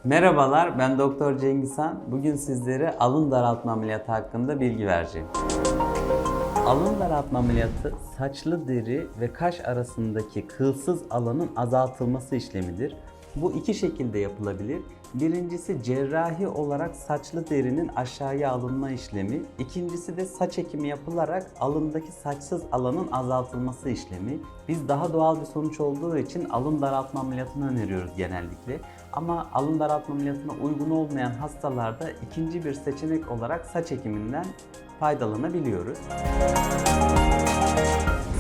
Merhabalar, ben Doktor Cengiz Han. Bugün sizlere alın daraltma ameliyatı hakkında bilgi vereceğim. Alın daraltma ameliyatı, saçlı deri ve kaş arasındaki kılsız alanın azaltılması işlemidir. Bu iki şekilde yapılabilir. Birincisi cerrahi olarak saçlı derinin aşağıya alınma işlemi. İkincisi de saç ekimi yapılarak alındaki saçsız alanın azaltılması işlemi. Biz daha doğal bir sonuç olduğu için alın daraltma ameliyatını öneriyoruz genellikle. Ama alın daraltma ameliyatına uygun olmayan hastalarda ikinci bir seçenek olarak saç ekiminden faydalanabiliyoruz.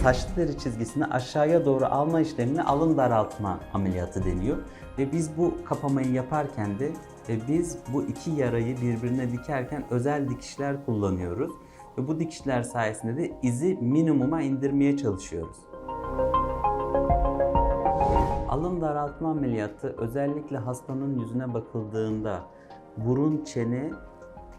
Saçlı deri çizgisini aşağıya doğru alma işlemine alın daraltma ameliyatı deniyor. Ve biz bu kapamayı yaparken de biz bu iki yarayı birbirine dikerken özel dikişler kullanıyoruz. Ve bu dikişler sayesinde de izi minimuma indirmeye çalışıyoruz. Alın daraltma ameliyatı özellikle hastanın yüzüne bakıldığında burun, çene,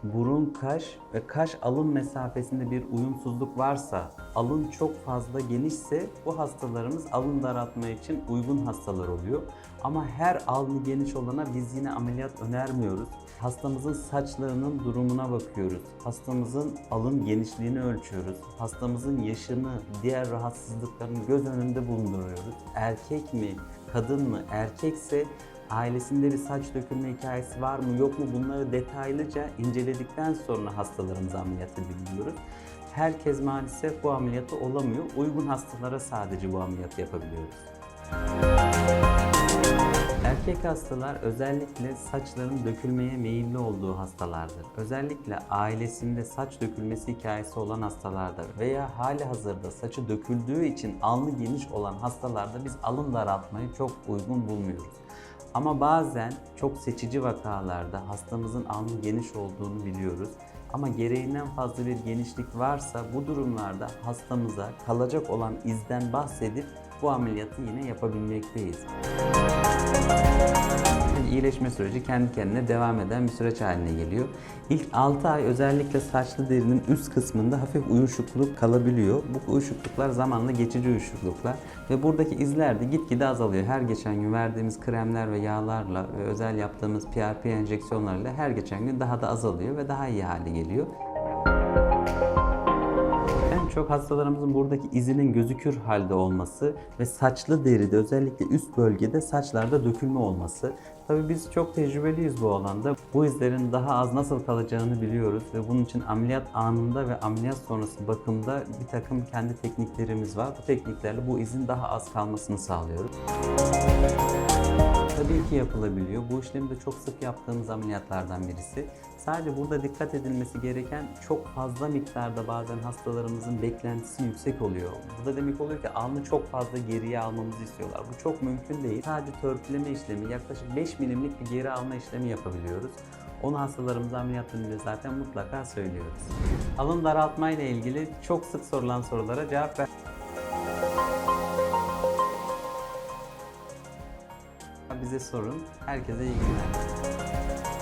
burun, kaş ve kaş alın mesafesinde bir uyumsuzluk varsa, alın çok fazla genişse bu hastalarımız alın daraltma için uygun hastalar oluyor. Ama her alnı geniş olana biz yine ameliyat önermiyoruz. Hastamızın saçlarının durumuna bakıyoruz. Hastamızın alın genişliğini ölçüyoruz. Hastamızın yaşını, diğer rahatsızlıklarını göz önünde bulunduruyoruz. Erkek mi, kadın mı? Erkekse ailesinde bir saç dökülme hikayesi var mı yok mu, bunları detaylıca inceledikten sonra hastalarımıza ameliyat edebiliyoruz. Herkes maalesef bu ameliyatı olamıyor. Uygun hastalara sadece bu ameliyatı yapabiliyoruz. Erkek hastalar özellikle saçların dökülmeye meyilli olduğu hastalardır. Özellikle ailesinde saç dökülmesi hikayesi olan hastalarda veya hali hazırda saçı döküldüğü için alnı geniş olan hastalarda biz alın daraltmayı çok uygun bulmuyoruz. Ama bazen çok seçici vakalarda hastamızın alnı geniş olduğunu biliyoruz. Ama gereğinden fazla bir genişlik varsa bu durumlarda hastamıza kalacak olan izden bahsedip bu ameliyatı yine yapabilmekteyiz. İyileşme süreci kendi kendine devam eden bir süreç haline geliyor. İlk 6 ay özellikle saçlı derinin üst kısmında hafif uyuşukluk kalabiliyor. Bu uyuşukluklar zamanla geçici uyuşukluklar ve buradaki izler de gitgide azalıyor. Her geçen gün verdiğimiz kremler ve yağlarla ve özel yaptığımız PRP enjeksiyonlarıyla her geçen gün daha da azalıyor ve daha iyi hale geliyor. Çok hastalarımızın buradaki izinin gözükür halde olması ve saçlı deride özellikle üst bölgede saçlarda dökülme olması. Tabii biz çok tecrübeliyiz bu alanda. Bu izlerin daha az nasıl kalacağını biliyoruz ve bunun için ameliyat anında ve ameliyat sonrası bakımda bir takım kendi tekniklerimiz var. Bu tekniklerle bu izin daha az kalmasını sağlıyoruz. Tabii ki yapılabiliyor. Bu işlemi de çok sık yaptığımız ameliyatlardan birisi. Sadece burada dikkat edilmesi gereken çok fazla miktarda bazen hastalarımızın beklentisi yüksek oluyor. Bu da demek oluyor ki alnı çok fazla geriye almamızı istiyorlar. Bu çok mümkün değil. Sadece törpüleme işlemi, yaklaşık 5 milimlik bir geri alma işlemi yapabiliyoruz. Onu hastalarımıza ameliyat döneminde zaten mutlaka söylüyoruz. Alın daraltma ile ilgili çok sık sorulan sorulara cevap ver. Bize sorun. Herkese iyi günler.